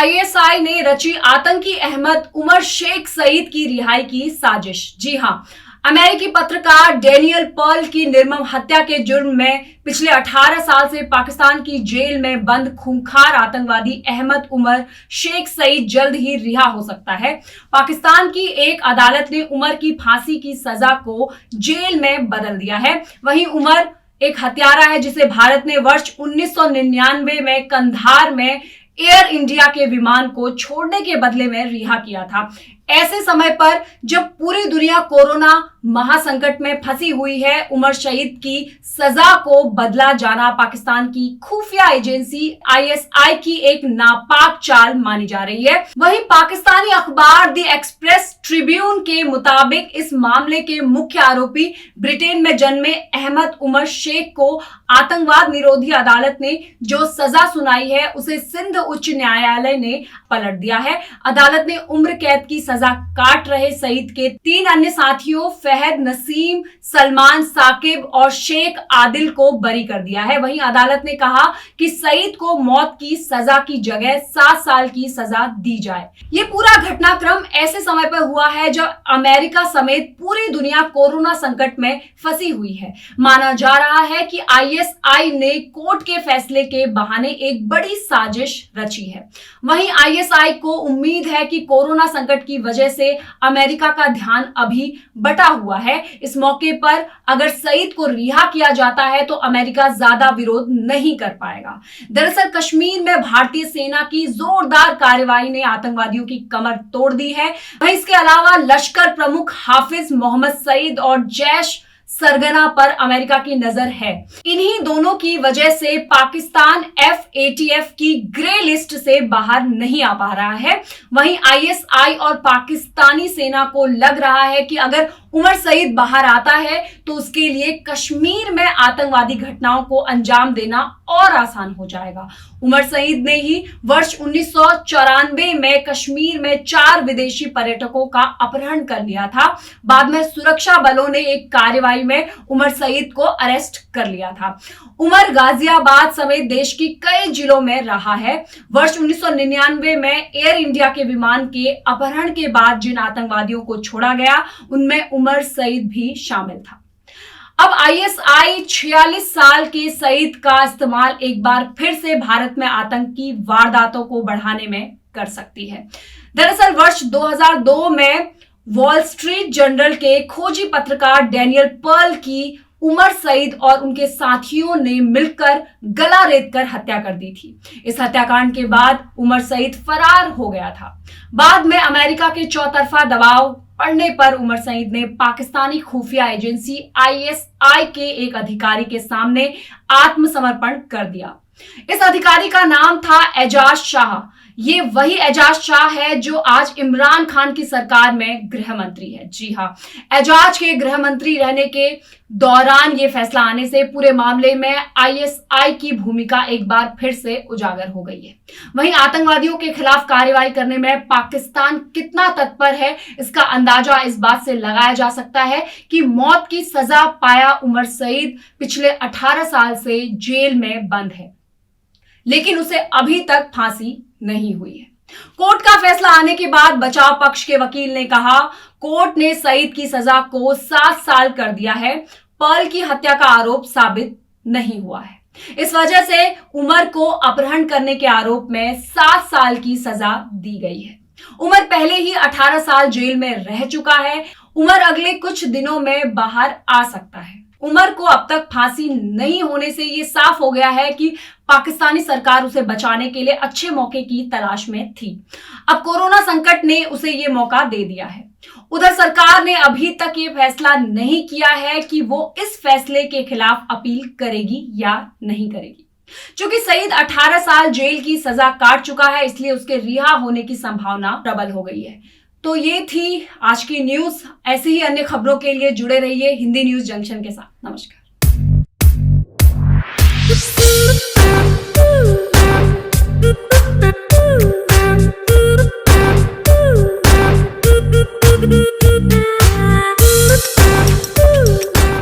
ISI ने रची आतंकी अहमद उमर शेख सईद की रिहाई की साजिश। जी हां, अमेरिकी पत्रकार डेनियल पर्ल की निर्मम हत्या के जुर्म में पिछले 18 साल से पाकिस्तान की जेल में बंद खूंखार आतंकवादी अहमद उमर शेख सईद जल्द ही रिहा हो सकता है। पाकिस्तान की एक अदालत ने उमर की फांसी की सजा को जेल में बदल दिया है। वहीं उमर एक हत्यारा है जिसे भारत ने वर्ष 1999 में कंधार में एयर इंडिया के विमान को छोड़ने के बदले में रिहा किया था। ऐसे समय पर जब पूरी दुनिया कोरोना महासंकट में फंसी हुई है, उमर शहीद की सजा को बदला जाना पाकिस्तान की खुफिया एजेंसी आईएसआई की एक नापाक चाल मानी जा रही है। वहीं पाकिस्तानी अखबार द एक्सप्रेस ट्रिब्यून के मुताबिक इस मामले के मुख्य आरोपी ब्रिटेन में जन्मे अहमद उमर शेख को आतंकवाद निरोधी अदालत ने जो सजा सुनाई है उसे सिंध उच्च न्यायालय ने पलट दिया है। अदालत ने उम्र कैद की सजा काट रहे सईद के 3 अन्य साथियों फहद नसीम, सलमान साकिब और शेख आदिल को बरी कर दिया है। वहीं अदालत ने कहा कि सईद को मौत की सजा की जगह 7 साल की सजा दी जाए। ये पूरा घटनाक्रम ऐसे समय पर हुआ है जब अमेरिका समेत पूरी दुनिया कोरोना संकट में फंसी हुई है। माना जा रहा है कि आईएसआई ने कोर्ट के फैसले के बहाने एक बड़ी साजिश रची है। वहीं आईएसआई को उम्मीद है कि कोरोना संकट की वजह से अमेरिका का ध्यान अभी बटा हुआ है। इस मौके पर अगर सईद को रिहा किया जाता है तो अमेरिका ज्यादा विरोध नहीं कर पाएगा। दरअसल कश्मीर में भारतीय सेना की जोरदार कार्रवाई ने आतंकवादियों की कमर तोड़ दी है। वहीं इसके अलावा लश्कर प्रमुख हाफिज मोहम्मद सईद और जैश सरगना पर अमेरिका की नजर है। इन्हीं दोनों की वजह से पाकिस्तान FATF की ग्रे लिस्ट से बाहर नहीं आ पा रहा है। वहीं आईएसआई और पाकिस्तानी सेना को लग रहा है कि अगर उमर सईद बाहर आता है तो उसके लिए कश्मीर में आतंकवादी घटनाओं को अंजाम देना और आसान हो जाएगा। उमर सईद ने ही वर्ष 1994 में कश्मीर में 4 विदेशी पर्यटकों का अपहरण कर लिया था। बाद में सुरक्षा बलों ने एक कार्रवाई में उमर सईद को अरेस्ट कर लिया था। उमर गाजियाबाद समेत देश की कई जिलों में रहा है। वर्ष 1999 में एयर इंडिया के विमान के अपहरण के बाद जिन आतंकवादियों को छोड़ा गया उनमें उमर सईद भी शामिल था। अब आईएसआई 46 साल के सईद का इस्तेमाल एक बार फिर से भारत में आतंकी वारदातों को बढ़ाने में कर सकती है। दरअसल वर्ष 2002 में वॉल स्ट्रीट जर्नल के खोजी पत्रकार डेनियल पर्ल की उमर सईद और उनके साथियों ने मिलकर गला रेतकर हत्या कर दी थी। इस हत्याकांड के बाद उमर सईद फरार हो गया था। बाद में अमेरिका के चौतरफा दबाव पड़ने पर उमर सईद ने पाकिस्तानी खुफिया एजेंसी आईएसआई के एक अधिकारी के सामने आत्मसमर्पण कर दिया। इस अधिकारी का नाम था एजाज शाह। ये वही एजाज शाह है जो आज इमरान खान की सरकार में गृह मंत्री है। जी हाँ, एजाज के गृह मंत्री रहने के दौरान ये फैसला आने से पूरे मामले में आईएसआई की भूमिका एक बार फिर से उजागर हो गई है। वहीं आतंकवादियों के खिलाफ कार्रवाई करने में पाकिस्तान कितना तत्पर है इसका अंदाजा इस बात से लगाया जा सकता है कि मौत की सजा पाया उमर सईद पिछले 18 साल से जेल में बंद है, लेकिन उसे अभी तक फांसी नहीं हुई है। कोर्ट का फैसला आने के बाद बचाव पक्ष के वकील ने कहा, कोर्ट ने सईद की सजा को 7 साल कर दिया है। पर्ल की हत्या का आरोप साबित नहीं हुआ है। इस वजह से उमर को अपहरण करने के आरोप में 7 साल की सजा दी गई है। उमर पहले ही 18 साल जेल में रह चुका है। उमर अगले कुछ दिनों में बाहर आ सकता है। उमर को अब तक फांसी नहीं होने से ये साफ हो गया है कि पाकिस्तानी सरकार उसे बचाने के लिए अच्छे मौके की तलाश में थी। अब कोरोना संकट ने उसे ये मौका दे दिया है। उधर सरकार ने अभी तक ये फैसला नहीं किया है कि वो इस फैसले के खिलाफ अपील करेगी या नहीं करेगी। क्योंकि सईद 18 साल जेल की सजा काट चुका है, इसलिए उसके रिहा होने की संभावना प्रबल हो गई है। तो ये थी आज की न्यूज। ऐसे ही अन्य खबरों के लिए जुड़े रहिए हिंदी न्यूज जंक्शन के साथ। नमस्कार।